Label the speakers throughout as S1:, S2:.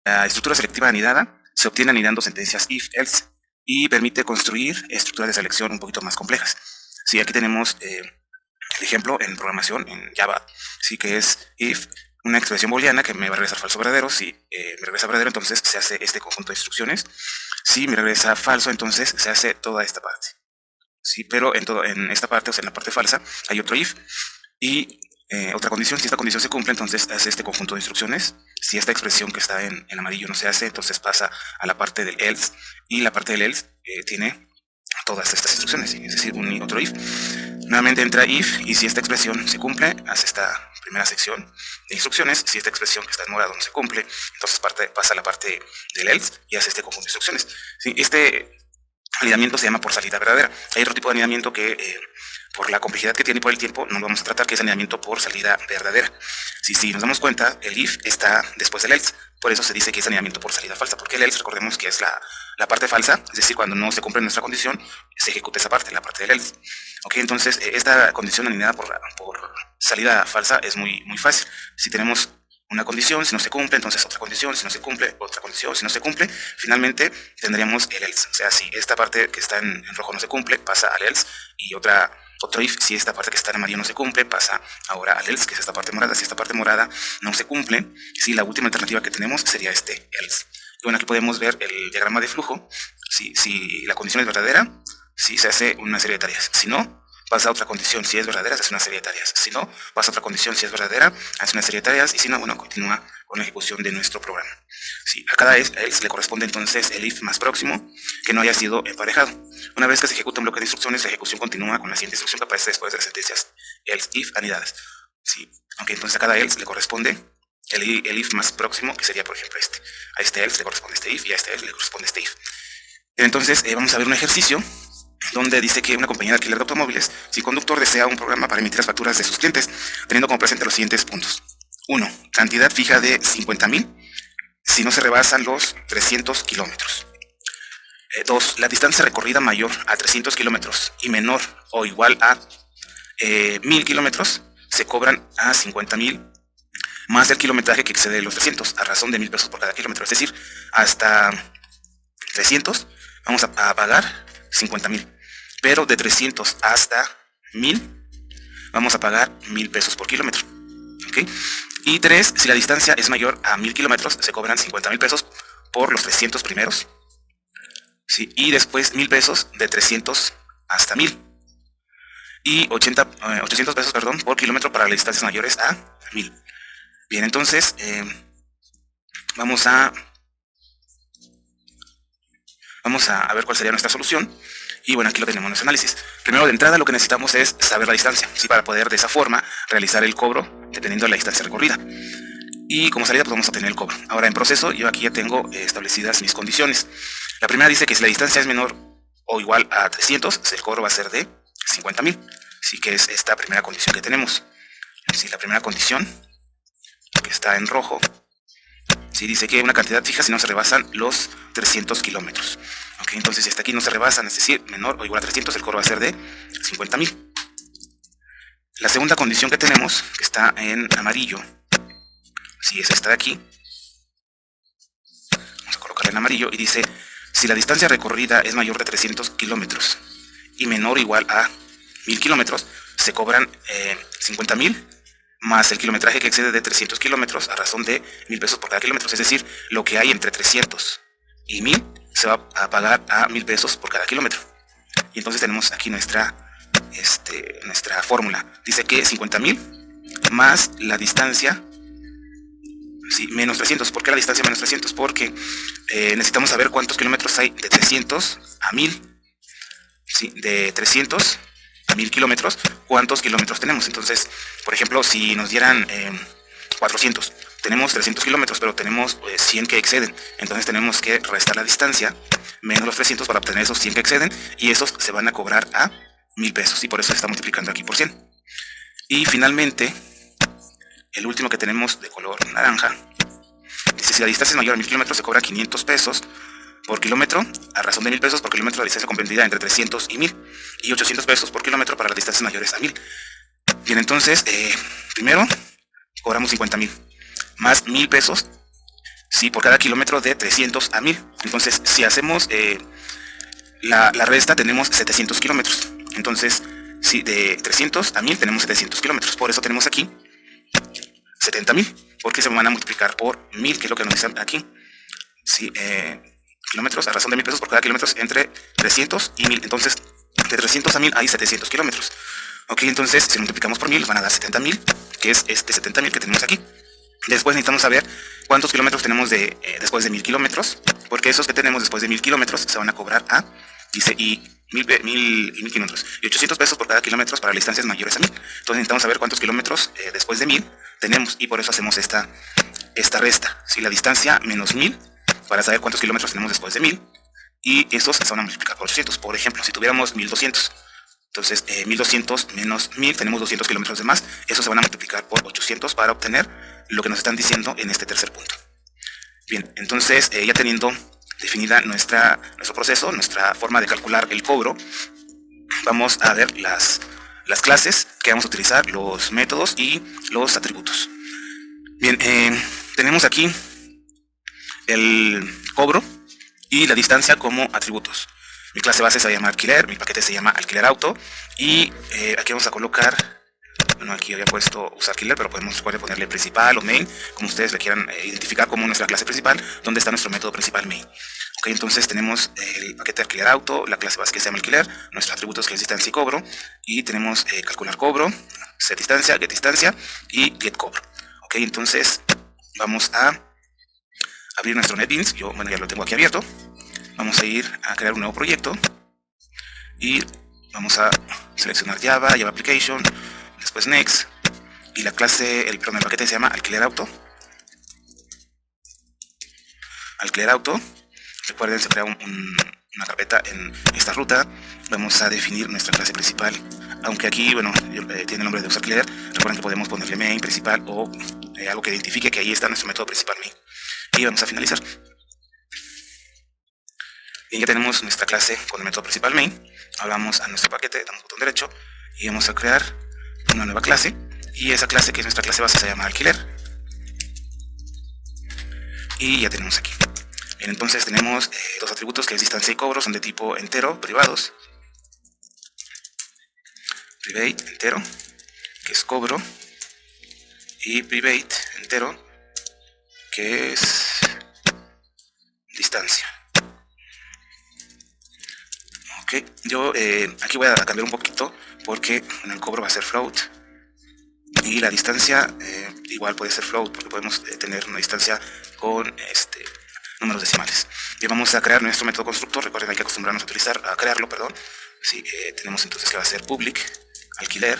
S1: La estructura selectiva anidada se obtiene anidando sentencias if, else y permite construir estructuras de selección un poquito más complejas. Sí, aquí tenemos el ejemplo en programación en Java, sí, que es if, una expresión booleana que me va a regresar falso o verdadero. Si me regresa verdadero, entonces se hace este conjunto de instrucciones. Si me regresa falso, entonces se hace toda esta parte. Sí, pero en esta parte, o sea, en la parte falsa, hay otro if y otra condición. Si esta condición se cumple, entonces hace este conjunto de instrucciones. Si esta expresión que está en amarillo no se hace, entonces pasa a la parte del else, y la parte del else tiene todas estas instrucciones, ¿sí? Es decir, un otro if. Nuevamente entra if, y si esta expresión se cumple, hace esta primera sección de instrucciones. Si esta expresión que está en morado no se cumple, entonces pasa a la parte del else y hace este conjunto de instrucciones. ¿Sí? Este anidamiento se llama por salida verdadera. Hay otro tipo de anidamiento que por la complejidad que tiene y por el tiempo no lo vamos a tratar, que es anidamiento por salida verdadera. Si nos damos cuenta, el if está después del else, por eso se dice que es anidamiento por salida falsa, porque el else, recordemos que es la parte falsa, es decir, cuando no se cumple nuestra condición, se ejecuta esa parte, la parte del else. Ok, entonces esta condición anidada por salida falsa es muy fácil. Si tenemos una condición, si no se cumple, entonces otra condición, si no se cumple, otra condición, si no se cumple, finalmente tendríamos el else. O sea, si esta parte que está en rojo no se cumple, pasa al else, y otro if. Si esta parte que está en amarillo no se cumple, pasa ahora al else, que es esta parte morada. Si esta parte morada no se cumple, si la última alternativa que tenemos sería este else. Y bueno, aquí podemos ver el diagrama de flujo. Si la condición es verdadera, si se hace una serie de tareas. Si no, pasa a otra condición. Si es verdadera, se hace una serie de tareas. Si no, pasa a otra condición. Si es verdadera, hace una serie de tareas. Y si no, bueno, continúa con la ejecución de nuestro programa. Sí, a cada else le corresponde entonces el if más próximo que no haya sido emparejado. Una vez que se ejecuta un bloque de instrucciones, la ejecución continúa con la siguiente instrucción que aparece después de las sentencias else, if anidadas. Sí, aunque entonces a cada else le corresponde el if más próximo, que sería, por ejemplo, este. A este else le corresponde este if y a este else le corresponde este if. Entonces vamos a ver un ejercicio donde dice que una compañía de alquiler de automóviles, si el conductor desea un programa para emitir las facturas de sus clientes, teniendo como presente los siguientes puntos. 1. Cantidad fija de 50,000 si no se rebasan los 300 kilómetros. 2. La distancia recorrida mayor a 300 kilómetros y menor o igual a 1,000 kilómetros se cobran a 50,000 más el kilometraje que excede los 300 a razón de 1,000 pesos por cada kilómetro. Es decir, hasta 300 vamos a pagar 50,000, pero de 300 hasta 1,000 vamos a pagar 1,000 pesos por kilómetro. ¿Okay? Y 3, si la distancia es mayor a 1,000 kilómetros, se cobran 50,000 pesos por los 300 primeros. ¿Sí? Y después 1,000 pesos de 300 hasta 1,000. Y 800 pesos, perdón, por kilómetro para las distancias mayores a 1,000. Bien, entonces vamos a ver cuál sería nuestra solución. Y bueno, aquí lo tenemos en nuestro análisis. Primero, de entrada, lo que necesitamos es saber la distancia, ¿sí? Para poder de esa forma realizar el cobro dependiendo de la distancia recorrida. Y como salida, pues vamos a tener el cobro. Ahora, en proceso, yo aquí ya tengo establecidas mis condiciones. La primera dice que si la distancia es menor o igual a 300, el cobro va a ser de 50,000. Sí, que es esta primera condición que tenemos. Sí, la primera condición, que está en rojo, sí, dice que una cantidad fija si no se rebasan los 300 kilómetros. Okay, entonces si hasta aquí no se rebasan, es decir, menor o igual a 300, el cobro va a ser de 50,000. La segunda condición que tenemos, que está en amarillo, si es esta de aquí, vamos a colocarla en amarillo, y dice, si la distancia recorrida es mayor de 300 kilómetros y menor o igual a 1,000 kilómetros, se cobran 50,000 más el kilometraje que excede de 300 kilómetros a razón de 1,000 pesos por cada kilómetro. Es decir, lo que hay entre 300 y 1,000 se va a pagar a 1,000 pesos por cada kilómetro. Y entonces tenemos aquí nuestra fórmula. Dice que 50,000 más la distancia, sí, menos 300. ¿Por qué la distancia menos 300? Porque necesitamos saber cuántos kilómetros hay de 300 a 1,000. Sí, de 300 a 1,000 kilómetros, ¿cuántos kilómetros tenemos? Entonces, por ejemplo, si nos dieran 400, tenemos 300 kilómetros, pero tenemos 100 que exceden. Entonces tenemos que restar la distancia menos los 300 para obtener esos 100 que exceden, y esos se van a cobrar a 1,000 pesos, y por eso se está multiplicando aquí por 100. Y finalmente, el último que tenemos de color naranja, dice, si la distancia es mayor a 1,000 kilómetros, se cobra 500 pesos por kilómetro a razón de 1,000 pesos por kilómetro la distancia comprendida entre 300 y 1,000, y 800 pesos por kilómetro para las distancias mayores a 1,000. Bien, entonces, primero cobramos 50,000 más 1,000 pesos sí, por cada kilómetro de 300 a 1000. Entonces, si hacemos la resta, tenemos 700 kilómetros. Entonces, sí, de 300 a 1000 tenemos 700 kilómetros. Por eso tenemos aquí 70.000, porque se van a multiplicar por 1000, que es lo que nos dicen aquí. Sí, kilómetros a razón de 1000 pesos por cada kilómetro entre 300 y 1000. Entonces, de 300 a 1000 hay 700 kilómetros. Ok, entonces, si multiplicamos por 1000, nos van a dar 70.000, que es este 70.000 que tenemos aquí. Después necesitamos saber cuántos kilómetros tenemos después de 1000 kilómetros, porque esos que tenemos después de 1000 kilómetros se van a cobrar a, dice, y 1000 kilómetros, y 800 pesos por cada kilómetro para distancias mayores a 1000. Entonces necesitamos saber cuántos kilómetros después de 1000 tenemos, y por eso hacemos esta resta. Si la distancia menos 1000, para saber cuántos kilómetros tenemos después de 1000, y estos se van a multiplicar por 800. Por ejemplo, si tuviéramos 1200, entonces 1200 menos 1000, tenemos 200 kilómetros de más. Eso se van a multiplicar por 800 para obtener lo que nos están diciendo en este tercer punto. Bien, entonces ya teniendo definida nuestro proceso, nuestra forma de calcular el cobro, vamos a ver las clases que vamos a utilizar, los métodos y los atributos. Bien, tenemos aquí el cobro y la distancia como atributos. Mi clase base se llama alquiler, mi paquete se llama alquiler auto, y aquí vamos a colocar, bueno, aquí había puesto usar alquiler, pero puede ponerle principal o main, como ustedes le quieran identificar como nuestra clase principal, donde está nuestro método principal main. Ok, entonces tenemos el paquete de alquiler auto, la clase base que se llama alquiler, nuestros atributos que es distancia y cobro, y tenemos calcular cobro, set distancia, get distancia y get cobro. Ok, entonces vamos a abrir nuestro NetBeans. Yo, bueno, ya lo tengo aquí abierto. Vamos a ir a crear un nuevo proyecto y vamos a seleccionar Java Application, después Next, y la clase, el paquete se llama alquiler auto. Alquiler auto, recuerden, se crea una carpeta en esta ruta. Vamos a definir nuestra clase principal, aunque aquí, bueno, tiene el nombre de usar alquiler. Recuerden que podemos ponerle main, principal o algo que identifique que ahí está nuestro método principal main. Y vamos a finalizar. Bien, ya tenemos nuestra clase con el método principal main. Ahora vamos a nuestro paquete, damos botón derecho y vamos a crear una nueva clase, y esa clase, que es nuestra clase base, se llama alquiler, y ya tenemos aquí. Bien, entonces tenemos dos atributos que es distancia y cobro, son de tipo entero, privados. Private entero, que es cobro, y private entero, que es distancia. Ok, yo aquí voy a cambiar un poquito, porque en el cobro va a ser float, y la distancia igual puede ser float, porque podemos tener una distancia con números decimales. Y vamos a crear nuestro método constructor. Recuerden, hay que acostumbrarnos a crearlo, perdón. Sí, tenemos entonces que va a ser public alquiler,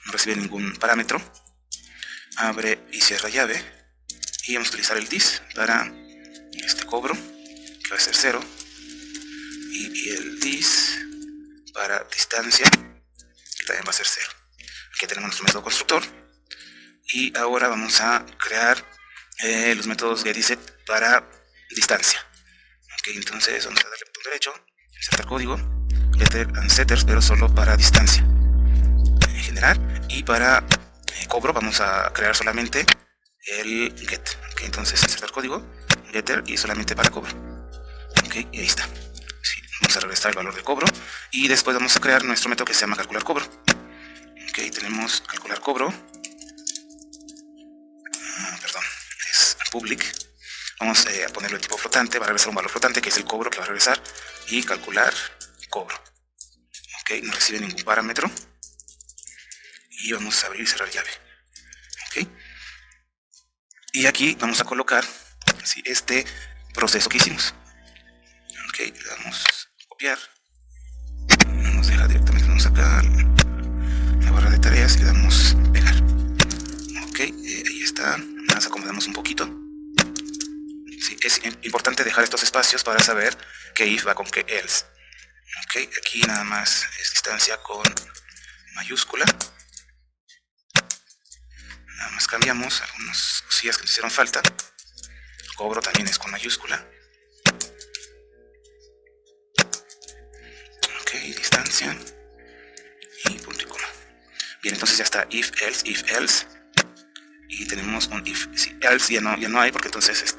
S1: no recibe ningún parámetro, abre y cierra llave, y vamos a utilizar el dis para este cobro, que va a ser 0, y el dis para distancia, que también va a ser 0. Aquí tenemos nuestro método constructor, y ahora vamos a crear los métodos get y set para distancia. Ok, entonces vamos a darle botón derecho, insertar código, getter and setters, pero solo para distancia en general, y para cobro vamos a crear solamente el get. Ok, entonces insertar código, getter, y solamente para cobro. Ok, y ahí está. Sí, vamos a regresar el valor de cobro, y después vamos a crear nuestro método que se llama calcular cobro. Ok, tenemos calcular cobro, perdón, es public. Vamos a ponerlo de tipo flotante, va a regresar un valor flotante que es el cobro que va a regresar, y calcular cobro. Ok, no recibe ningún parámetro, y vamos a abrir y cerrar llave. Ok, y aquí vamos a colocar este proceso que hicimos. Ok, le damos copiar, no nos deja directamente, vamos acá la barra de tareas y le damos pegar. Ok, ahí está, nada más acomodamos un poquito. Sí, es importante dejar estos espacios para saber qué if va con qué else. Ok, aquí nada más es distancia con mayúscula. Nada más cambiamos algunas cosillas que nos hicieron falta. Cobro también es con mayúscula. Ok, distancia y punto y coma. Bien, entonces ya está if else, y tenemos un if. Si else ya no hay, porque entonces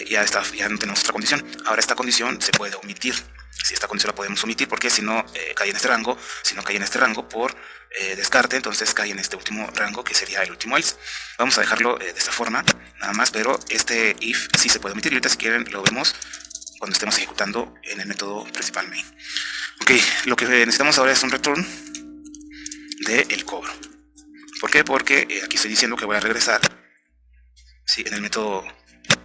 S1: ya no tenemos otra condición. Ahora esta condición se puede omitir. Si esta condición la podemos omitir, porque si no cae en este rango, por descarte, entonces cae en este último rango, que sería el último else. Vamos a dejarlo de esta forma, nada más, pero este if sí se puede omitir, y ahorita si quieren lo vemos cuando estemos ejecutando en el método principal main. Ok, lo que necesitamos ahora es un return del cobro. ¿Por qué? Porque aquí estoy diciendo que voy a regresar, ¿sí? En el método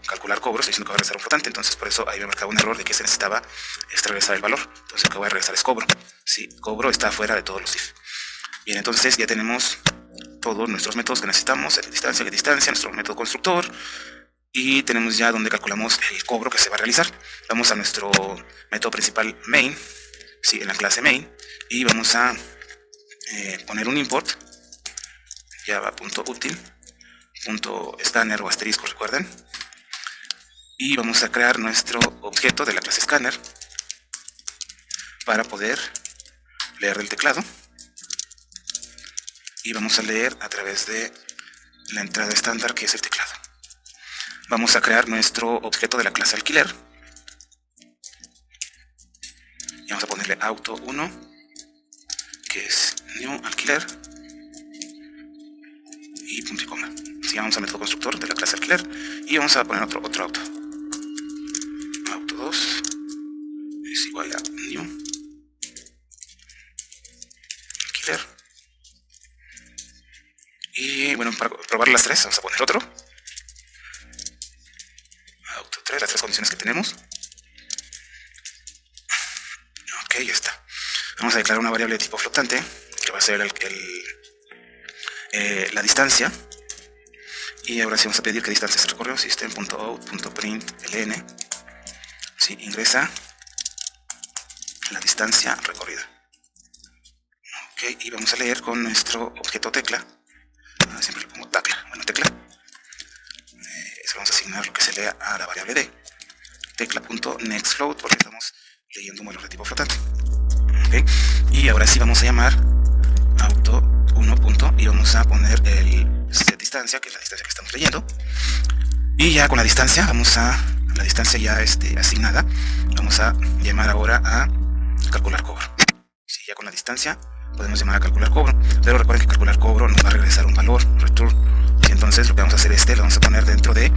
S1: calcular cobro estoy diciendo que voy a regresar un flotante, entonces por eso ahí me marcaba un error de que se necesitaba regresar el valor. Entonces lo que voy a regresar es cobro. Sí, cobro está fuera de todos los if. Bien, entonces ya tenemos todos nuestros métodos que necesitamos: distancia, nuestro método constructor, y tenemos ya donde calculamos el cobro que se va a realizar. Vamos a nuestro método principal main, ¿sí? En la clase main, y vamos a poner un import java.util.scanner o asterisco, recuerden, y vamos a crear nuestro objeto de la clase scanner para poder leer del teclado, y vamos a leer a través de la entrada estándar que es el teclado. Vamos a crear nuestro objeto de la clase alquiler y vamos a ponerle auto1, que es new alquiler, y punto y coma. Si vamos al método constructor de la clase alquiler y vamos a poner otro auto. Auto2 es igual a new alquiler. Y bueno, para probar las tres vamos a poner otro auto3, las tres condiciones que tenemos. Ok, ya está. Vamos a declarar una variable de tipo flotante que va a ser la distancia, y ahora sí vamos a pedir que distancia se recorrió. System.out.println, sí, ingresa la distancia recorrida. Ok, y vamos a leer con nuestro objeto tecla. Siempre le pongo tecla. Bueno, tecla. Eso vamos a asignar lo que se lea a la variable d. Tecla.nextFloat, porque estamos leyendo un valor de tipo flotante. Okay. Y ahora sí vamos a llamar auto1. Y vamos a poner el set distancia, que es la distancia que estamos leyendo. Y ya con la distancia, la distancia ya asignada, vamos a llamar ahora a calcular cobro. Sí, ya con la distancia podemos llamar a calcular cobro, pero recuerden que calcular cobro nos va a regresar un valor, return. Y entonces lo que vamos a hacer lo vamos a poner dentro de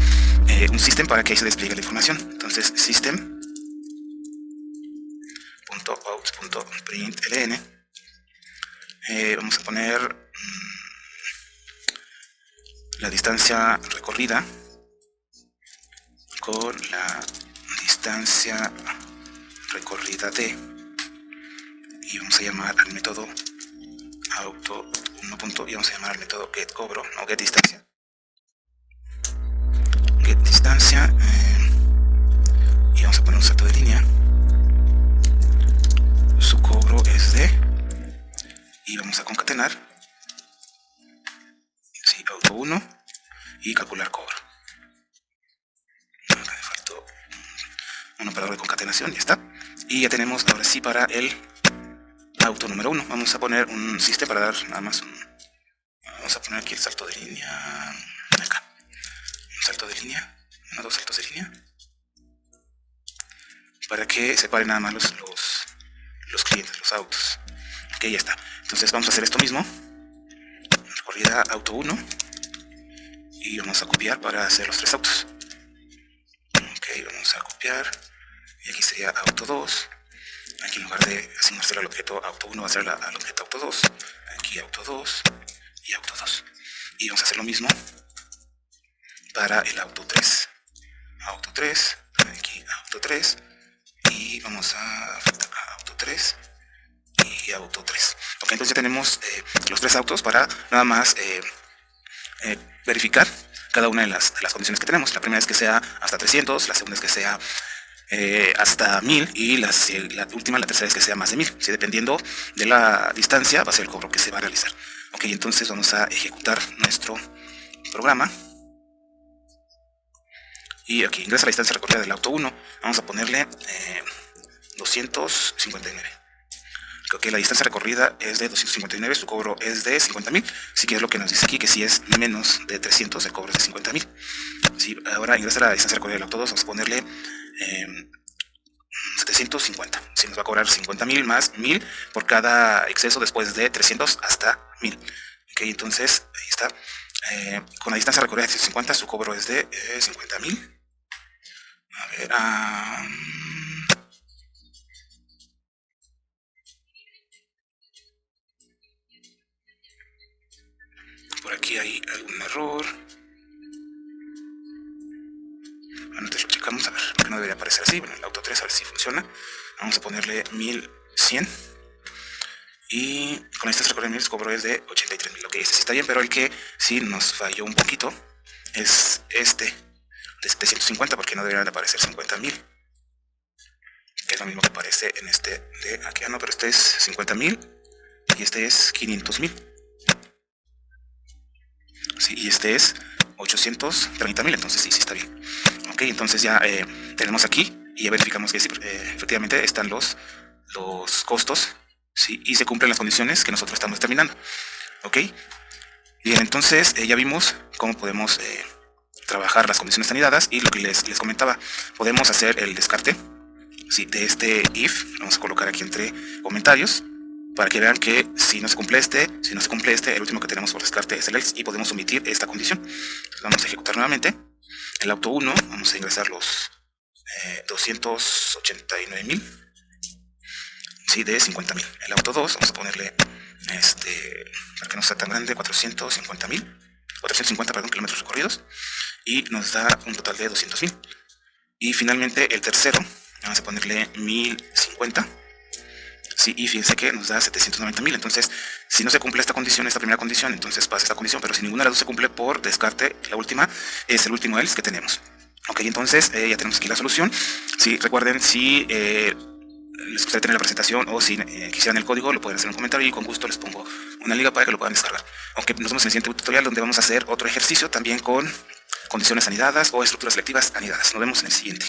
S1: un system para que ahí se despliegue la información. Entonces system.out.println, vamos a poner la distancia recorrida con la distancia recorrida d, y vamos a llamar al método auto1. Y vamos a llamar al método getCobro, no getDistancia. GetDistancia, y vamos a poner un salto de línea. Su cobro es d, y vamos a concatenar, sí, auto1 y calcular cobro. Acá me faltó un operador de concatenación, ya está. Y ya tenemos ahora sí para el auto número 1. Vamos a poner un system para dar nada más vamos a poner aquí el salto de línea. Acá. Un salto de línea. Dos saltos de línea. Para que separen nada más los clientes, los autos. Ok, ya está. Entonces vamos a hacer esto mismo. Recorrida auto 1. Y vamos a copiar para hacer los tres autos. Ok, vamos a copiar. Y aquí sería auto 2. Aquí en lugar de asignárselo al objeto auto 1 va a ser al objeto auto 2. Aquí auto 2 y auto 2. Y vamos a hacer lo mismo para el auto 3. Auto 3, aquí auto 3. Y vamos a acá auto 3 y auto 3. Ok, entonces ya tenemos los tres autos para nada más verificar cada una de las condiciones que tenemos. La primera es que sea hasta 300, la segunda es que sea hasta 1000, y la última, la tercera, es que sea más de 1000. ¿Sí? Dependiendo de la distancia va a ser el cobro que se va a realizar. Ok, entonces vamos a ejecutar nuestro programa. Y aquí ingresa la distancia recorrida del auto 1. Vamos a ponerle 259. que la distancia recorrida es de 259, su cobro es de 50,000. Así que es lo que nos dice aquí, que si es menos de 300, el cobro es de 50,000. Sí, ahora ingresa la distancia recorrida del auto 2, vamos a ponerle 750. Si nos va a cobrar 50,000 más 1,000 por cada exceso después de 300 hasta 1,000. Ok, entonces ahí está. Con la distancia recorrida de 750, su cobro es de 50,000. A ver, por aquí hay algún error. Bueno, entonces checamos a ver, porque no debería aparecer así. Bueno, el auto 3, a ver si funciona. Vamos a ponerle 1100. Y con esta recorrido el cobro es de 83,000. Ok, este sí está bien, pero el que sí nos falló un poquito es este de 750, porque no deberían de aparecer 50,000, que es lo mismo que aparece en este de aquí. No, pero este es 50,000 y este es 500,000. Sí, y este es 830,000, entonces sí está bien. Ok, entonces ya tenemos aquí y ya verificamos que sí, efectivamente están los costos, ¿sí? Y se cumplen las condiciones que nosotros estamos determinando. Ok, bien, entonces ya vimos cómo podemos trabajar las condiciones anidadas, y lo que les comentaba, podemos hacer el descarte, ¿sí? De este if. Vamos a colocar aquí entre comentarios para que vean que si no se cumple este, el último que tenemos por descarte es el else, y podemos omitir esta condición. Entonces vamos a ejecutar nuevamente el auto 1, vamos a ingresar los 289,000, ¿sí? De 50,000. El auto 2, vamos a ponerle para que no sea tan grande, 450, kilómetros recorridos, y nos da un total de 200,000. Y finalmente el tercero, vamos a ponerle 1050. Sí, y fíjense que nos da 790,000. Entonces, si no se cumple esta condición, esta primera condición, entonces pasa esta condición, pero si ninguna de las dos se cumple, por descarte, la última es el último else que tenemos. Ok, entonces ya tenemos aquí la solución. Sí, recuerden, si les gustaría tener la presentación o si quisieran el código, lo pueden hacer en un comentario y con gusto les pongo una liga para que lo puedan descargar. Aunque nos vemos en el siguiente tutorial, donde vamos a hacer otro ejercicio también con condiciones anidadas o estructuras selectivas anidadas. Nos vemos en el siguiente.